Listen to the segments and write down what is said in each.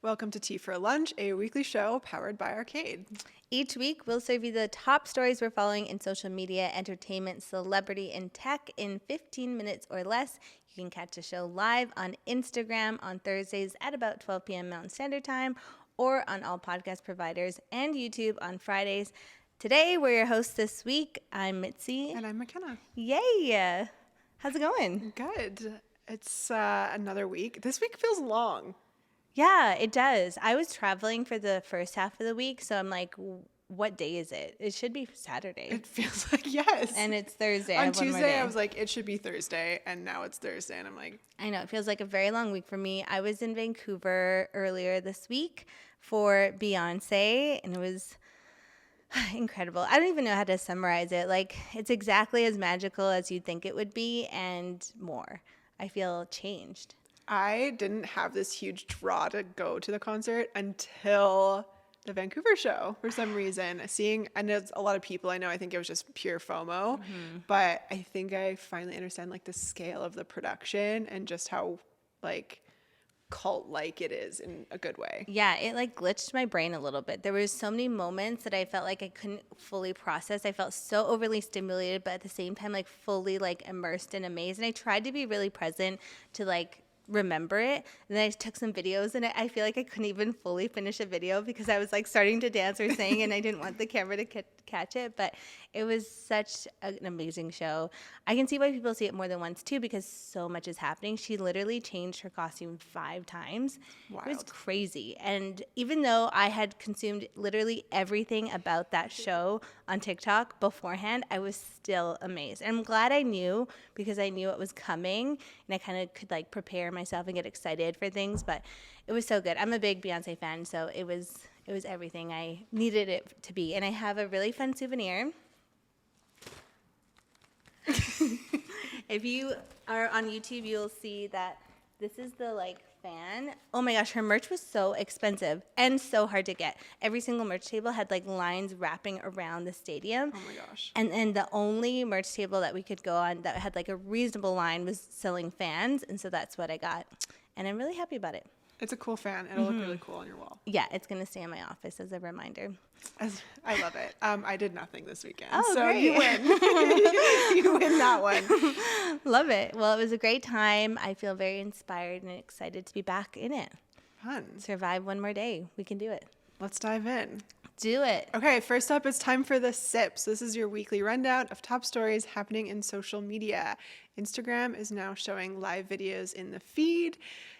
Welcome to Tea for Lunch, a weekly show powered by Arcade. Each week, we'll serve you the top stories we're following in social media, entertainment, celebrity, and tech in 15 minutes or less. You can catch the show live on Instagram on Thursdays at about 12 p.m. Mountain Standard Time or on all podcast providers and YouTube on Fridays. Today, we're your hosts this week. I'm Mitzi. And I'm McKenna. Yay! How's it going? Good. It's another week. This week feels long. Yeah, it does. I was traveling for the first half of the week, so I'm like, what day is it? It should be Saturday. It feels like, yes. And it's Thursday. On Tuesday, I was like, it should be Thursday, and now it's Thursday, and I'm like... I know, it feels like a very long week for me. I was in Vancouver earlier this week for Beyoncé, and it was incredible. I don't even know how to summarize it. Like, it's exactly as magical as you'd think it would be, and more. I feel changed. I didn't have this huge draw to go to the concert until the Vancouver show for some reason. And there's a lot of people I know, I think it was just pure FOMO, but I think I finally understand like the scale of the production and just how like cult-like it is in a good way. Yeah, it like glitched my brain a little bit. There was so many moments that I felt like I couldn't fully process. I felt so overly stimulated, but at the same time, like fully like immersed and amazed. And I tried to be really present to like remember it, and then I took some videos, and I feel like I couldn't even fully finish a video because I was like starting to dance or sing, and I didn't want the camera to catch it. But it was such an amazing show. I can see why people see it more than once too, because so much is happening. She literally changed her costume 5 times. Wild. It was crazy. And even though I had consumed literally everything about that show on TikTok beforehand, I was still amazed. And I'm glad I knew, because I knew it was coming, and I kind of could like prepare myself and get excited for things. But it was so good. I'm a big Beyonce fan, so it was everything I needed it to be. And I have a really fun souvenir. If you are on YouTube, you'll see that this is the like fan. Oh my gosh, her merch was so expensive and so hard to get. Every single merch table had like lines wrapping around the stadium. Oh my gosh. And the only merch table that we could go on that had like a reasonable line was selling fans, and so that's what I got. And I'm really happy about it. It's a cool fan. It'll look really cool on your wall. Yeah, it's going to stay in my office as a reminder. I love it. I did nothing this weekend, Oh, so great. you win. You win that one. Love it. Well, it was a great time. I feel very inspired and excited to be back in it. Fun. Survive one more day. We can do it. Let's dive in. Do it. Okay, first up, it's time for the Sips. This is your weekly rundown of top stories happening in social media. Instagram is now showing live videos in the feed.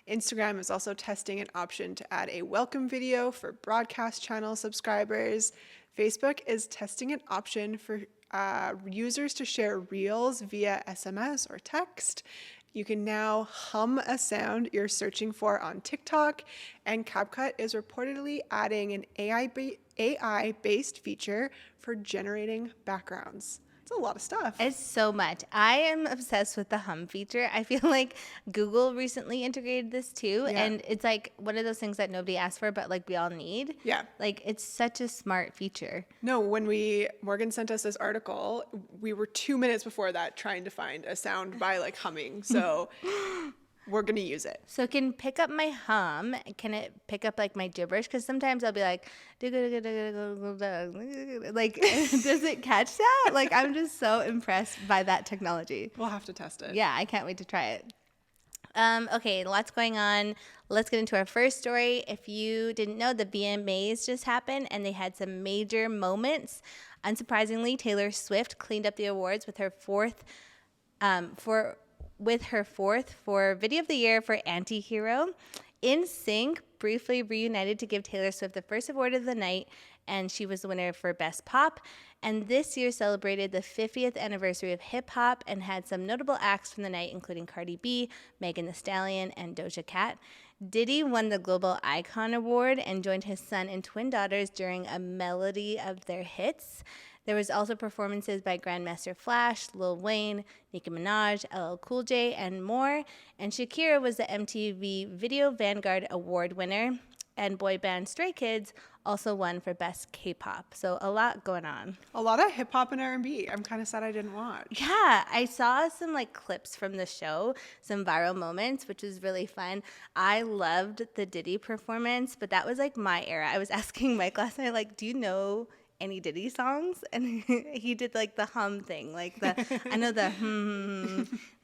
Instagram is also testing an option to add a welcome video for broadcast channel subscribers. Facebook is testing an option for users to share reels via SMS or text. You can now hum a sound you're searching for on TikTok, and CapCut is reportedly adding an AI-based feature for generating backgrounds. It's a lot of stuff. It's so much. I am obsessed with the hum feature. I feel like Google recently integrated this too. Yeah. And it's like one of those things that nobody asked for, but like we all need. Yeah. Like it's such a smart feature. No, when Morgan sent us this article, we were 2 minutes before that trying to find a sound by like humming. So we're going to use it. So it can pick up my hum. Can it pick up like my gibberish? Because sometimes I'll be like, like, does it catch that? Like, I'm just so impressed by that technology. We'll have to test it. Yeah, I can't wait to try it. Okay, lots going on. Let's get into our first story. If you didn't know, the VMAs just happened, and they had some major moments. Unsurprisingly, Taylor Swift cleaned up the awards with her fourth for Video of the Year for Anti-Hero. NSYNC briefly reunited to give Taylor Swift the first award of the night, and she was the winner for Best Pop. And this year celebrated the 50th anniversary of hip-hop and had some notable acts from the night, including Cardi B, Megan Thee Stallion, and Doja Cat. Diddy won the Global Icon Award and joined his son and twin daughters during a melody of their hits. There was also performances by Grandmaster Flash, Lil Wayne, Nicki Minaj, LL Cool J, and more. And Shakira was the MTV Video Vanguard Award winner. and boy band Stray Kids also won for Best K-pop. So a lot going on. A lot of hip hop and R&B. I'm kind of sad I didn't watch. Yeah, I saw some like clips from the show, some viral moments, which was really fun. I loved the Diddy performance, but that was like my era. I was asking Mike last night, like, do you know any Diddy songs? And he did like the hum thing, like I know the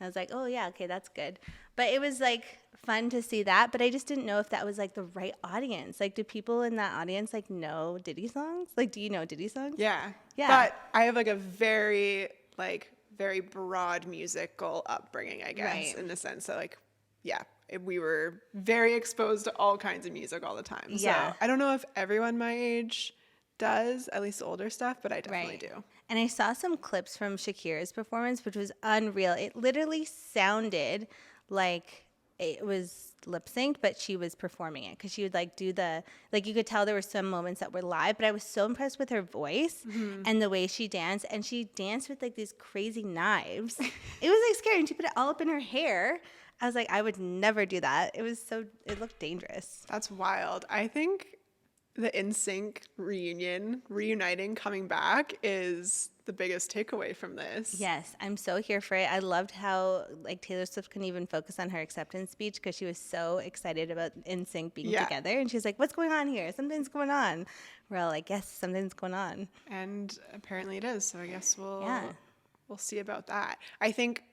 I was like, oh yeah, okay, that's good. But it was like fun to see that, but I just didn't know if that was like the right audience. Like, do people in that audience like know Diddy songs? Like, do you know Diddy songs? Yeah. Yeah. But I have like a very broad musical upbringing, I guess, Right. in the sense that like, yeah, we were very exposed to all kinds of music all the time. Yeah. So I don't know if everyone my age does, at least the older stuff, but I definitely do. And I saw some clips from Shakira's performance, which was unreal. It literally sounded like it was lip synced, but she was performing it because she would like do you could tell there were some moments that were live, but I was so impressed with her voice and the way she danced. And she danced with like these crazy knives. It was like scary. And she put it all up in her hair. I was like, I would never do that. It looked dangerous. That's wild. I think the NSYNC reuniting, coming back is the biggest takeaway from this. Yes, I'm so here for it. I loved how like Taylor Swift couldn't even focus on her acceptance speech because she was so excited about NSYNC being together. And she's like, what's going on here? Something's going on. We're all like, yes, something's going on. And apparently it is. So I guess we'll see about that. I think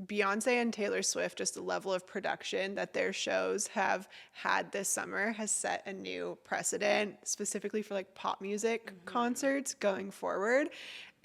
Beyoncé and Taylor Swift, just the level of production that their shows have had this summer has set a new precedent, specifically for like pop music concerts going forward.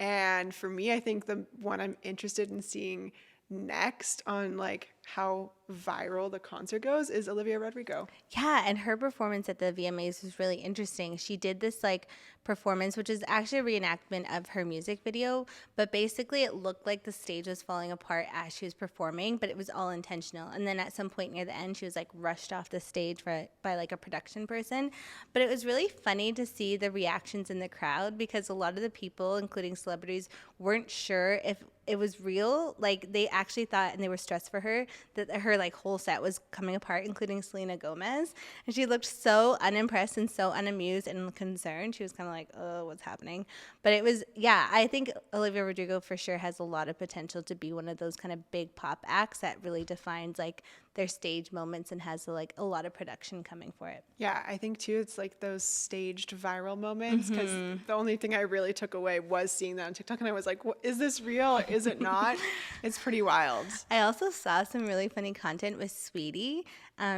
And for me, I think the one I'm interested in seeing next on like how viral the concert goes is Olivia Rodrigo. Yeah, and her performance at the VMAs was really interesting. She did this like performance, which is actually a reenactment of her music video, but basically it looked like the stage was falling apart as she was performing, but it was all intentional. And then at some point near the end, she was like rushed off the stage by like a production person. But it was really funny to see the reactions in the crowd because a lot of the people, including celebrities, weren't sure if it was real. Like they actually thought, and they were stressed for her, that her like whole set was coming apart, including Selena Gomez. And she looked so unimpressed and so unamused and concerned. She was kind of like, oh, what's happening? But it was, yeah, I think Olivia Rodrigo for sure has a lot of potential to be one of those kind of big pop acts that really defines like their stage moments and has like a lot of production coming for it. Yeah, I think too it's like those staged viral moments because the only thing I really took away was seeing that on TikTok and I was like, is this real or is it not? It's pretty wild. I also saw some really funny content with Sweetie.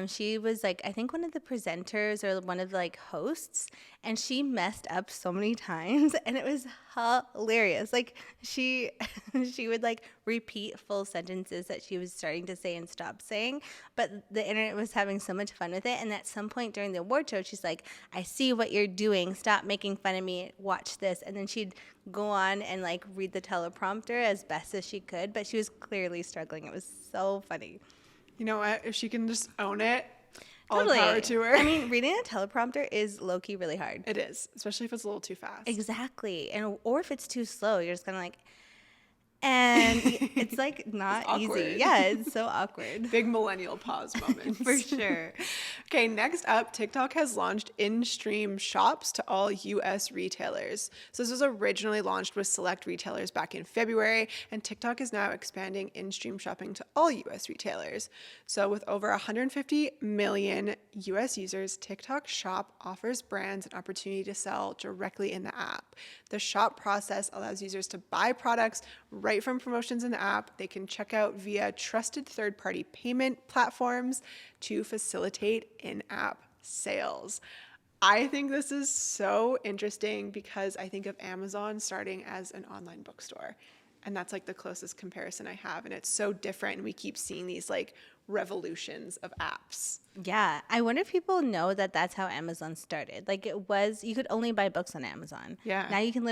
She was like, I think one of the presenters or one of the like hosts, and she messed up so many times and it was hilarious. Like she would like repeat full sentences that she was starting to say and stop saying, but the internet was having so much fun with it. And at some point during the award show, she's like, I see what you're doing. Stop making fun of me. Watch this. And then she'd go on and like read the teleprompter as best as she could, but she was clearly struggling. It was so funny. You know what? If she can just own it, all Totally. the power to her. I mean, reading a teleprompter is low-key really hard. It is, especially if it's a little too fast. Exactly. Or if it's too slow, you're just kind of like, and it's like not It's easy. awkward. Yeah, it's so awkward. Big millennial pause moments. For sure. Okay, next up, TikTok has launched in-stream shops to all US retailers. So this was originally launched with select retailers back in February, and TikTok is now expanding in-stream shopping to all US retailers. So with over 150 million US users, TikTok Shop offers brands an opportunity to sell directly in the app. The shop process allows users to buy products right from promotions in the app. They can check out via trusted third-party payment platforms to facilitate in-app sales. I think this is so interesting because I think of Amazon starting as an online bookstore. And that's like the closest comparison I have. And it's so different. And we keep seeing these like revolutions of apps. Yeah. I wonder if people know that that's how Amazon started. Like it was, you could only buy books on Amazon. Yeah. Now you can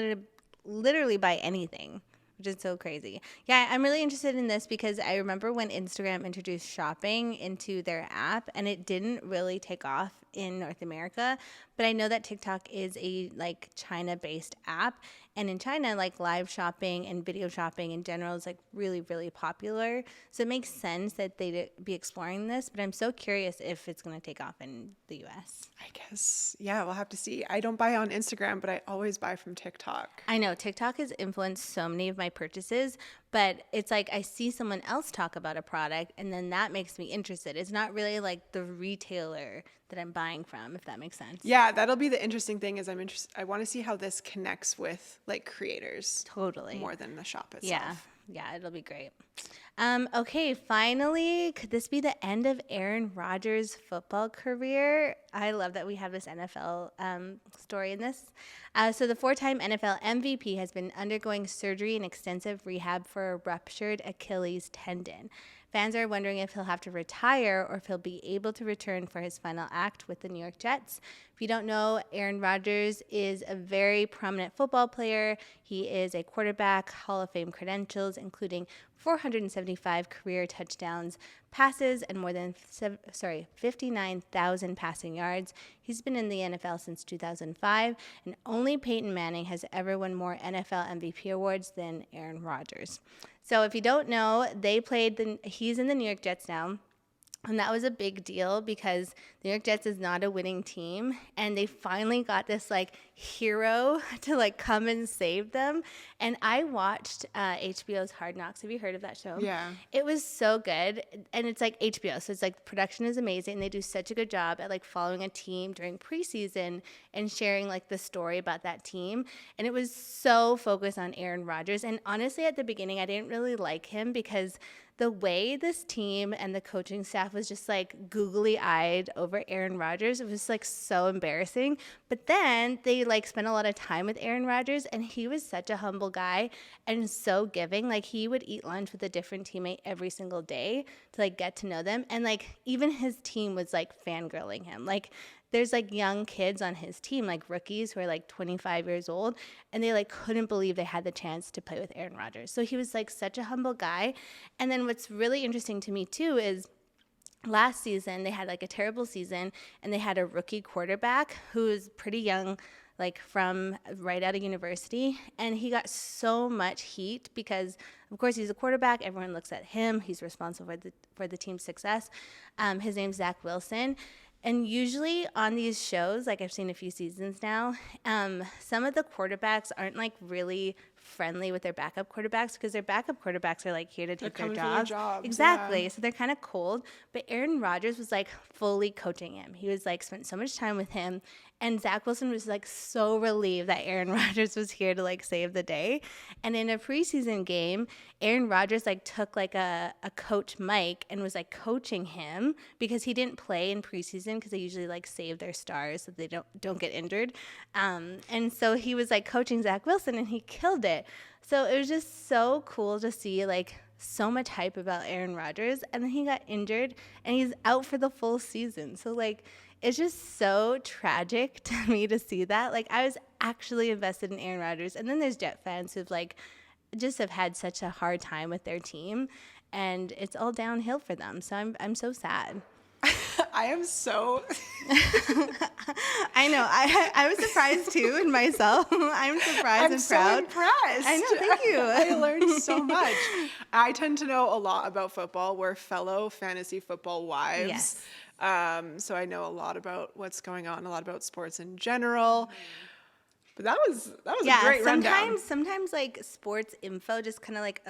literally buy anything, which is so crazy. Yeah, I'm really interested in this because I remember when Instagram introduced shopping into their app, and it didn't really take off in North America. But I know that TikTok is a like China-based app, and in China, like live shopping and video shopping in general is like really, really popular. So it makes sense that they'd be exploring this. But I'm so curious if it's going to take off in the U.S. I guess, yeah, we'll have to see. I don't buy on Instagram, but I always buy from TikTok. I know TikTok has influenced so many of my purchases, but it's like I see someone else talk about a product and then that makes me interested. It's not really like the retailer that I'm buying from, if that makes sense. Yeah, that'll be the interesting thing is I want to see how this connects with like creators Totally. more than the shop itself. Yeah. Yeah, it'll be great. Okay, finally, could this be the end of Aaron Rodgers' football career? I love that we have this NFL story in this. So the four-time NFL MVP has been undergoing surgery and extensive rehab for a ruptured Achilles tendon. Fans are wondering if he'll have to retire or if he'll be able to return for his final act with the New York Jets. If you don't know, Aaron Rodgers is a very prominent football player. He is a quarterback, Hall of Fame credentials, including 475 career touchdowns, passes, and more than 59,000 passing yards. He's been in the NFL since 2005, and only Peyton Manning has ever won more NFL MVP awards than Aaron Rodgers. So if you don't know, he's in the New York Jets now. And that was a big deal because the New York Jets is not a winning team. And they finally got this like hero to like come and save them. And I watched HBO's Hard Knocks. Have you heard of that show? Yeah. It was so good. And it's like HBO. So it's like production is amazing. They do such a good job at like following a team during preseason and sharing like the story about that team. And it was so focused on Aaron Rodgers. And honestly, at the beginning, I didn't really like him because the way this team and the coaching staff was just like googly eyed over Aaron Rodgers, it was like so embarrassing. But then they like spent a lot of time with Aaron Rodgers and he was such a humble guy and so giving. Like he would eat lunch with a different teammate every single day to like get to know them. And like even his team was like fangirling him. Like there's like young kids on his team, like rookies who are like 25 years old, and they like couldn't believe they had the chance to play with Aaron Rodgers. So he was like such a humble guy. And then what's really interesting to me too is last season they had like a terrible season and they had a rookie quarterback who was pretty young, like from right out of university, and he got so much heat because of course he's a quarterback, everyone looks at him, he's responsible for the team's success. His name's Zach Wilson. And usually on these shows, like I've seen a few seasons now, some of the quarterbacks aren't like really friendly with their backup quarterbacks because their backup quarterbacks are like here to take their jobs. Exactly. Yeah. So they're kind of cold. But Aaron Rodgers was like fully coaching him. He was like spent so much time with him. And Zach Wilson was like so relieved that Aaron Rodgers was here to like save the day. And in a preseason game, Aaron Rodgers like took like a coach mic and was like coaching him because he didn't play in preseason because they usually like save their stars so they don't get injured. And so he was like coaching Zach Wilson and he killed it. So it was just so cool to see like so much hype about Aaron Rodgers, and then he got injured and he's out for the full season. So like it's just so tragic to me to see that. Like I was actually invested in Aaron Rodgers, and then there's Jet fans who've like just have had such a hard time with their team, and it's all downhill for them. So I'm so sad. I am so I know. I was surprised too in myself. I'm surprised and proud. I'm so impressed. I know. Thank you. I learned so much. I tend to know a lot about football. We're fellow fantasy football wives. Yes. So I know a lot about what's going on, a lot about sports in general. But that was a great rundown. Sometimes like sports info just kind of like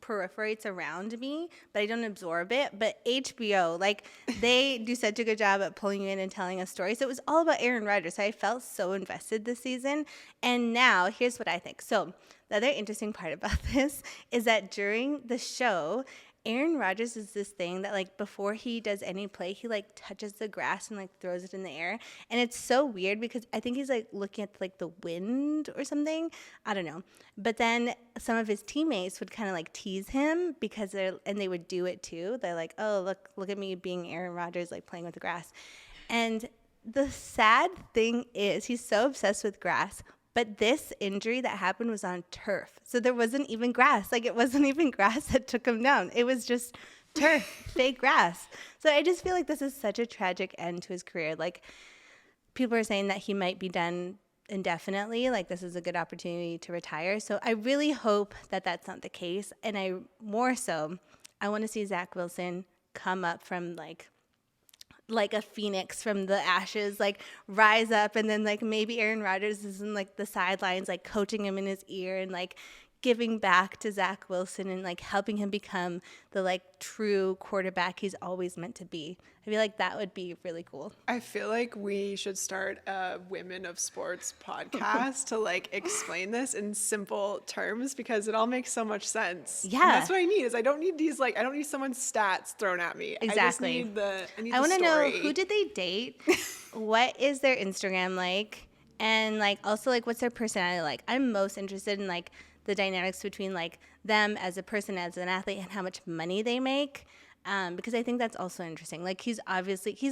peripherates around me, but I don't absorb it. But HBO, like they do such a good job at pulling you in and telling a story. So it was all about Aaron Rodgers. So I felt so invested this season. And now here's what I think. So the other interesting part about this is that during the show, Aaron Rodgers is this thing that like before he does any play, he like touches the grass and like throws it in the air. And it's so weird because I think he's like looking at like the wind or something. I don't know. But then some of his teammates would kind of like tease him because they would do it too. They're like, oh, look at me being Aaron Rodgers, like playing with the grass. And the sad thing is he's so obsessed with grass, But this injury that happened was on turf. So there wasn't even grass. Like, it wasn't even grass that took him down. It was just turf, fake grass. So I just feel like this is such a tragic end to his career. Like, people are saying that he might be done indefinitely. Like, this is a good opportunity to retire. So I really hope that that's not the case. And I want to see Zach Wilson come up from like a phoenix from the ashes, like rise up, and then like maybe Aaron Rodgers is in like the sidelines, like coaching him in his ear and like giving back to Zach Wilson and like helping him become the like true quarterback he's always meant to be. I feel like that would be really cool. I feel like we should start a Women of Sports podcast to like explain this in simple terms because it all makes so much sense. Yeah. And that's what I need is I don't need someone's stats thrown at me. Exactly. I need I the want to know, story. who did they date? What is their Instagram like? And like also like what's their personality like? I'm most interested in like the dynamics between like them as a person, as an athlete, and how much money they make. Because I think that's also interesting. Like he's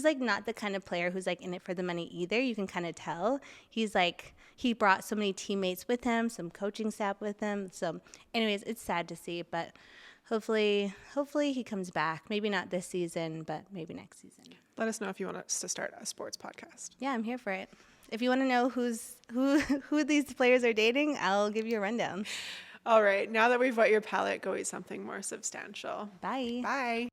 like not the kind of player who's like in it for the money either. You can kind of tell. He's like, he brought so many teammates with him, some coaching staff with him. So anyways, it's sad to see, but hopefully he comes back. Maybe not this season, but maybe next season. Let us know if you want us to start a sports podcast. Yeah, I'm here for it. If you want to know who these players are dating, I'll give you a rundown. All right, now that we've whet your palate, go eat something more substantial. Bye. Bye.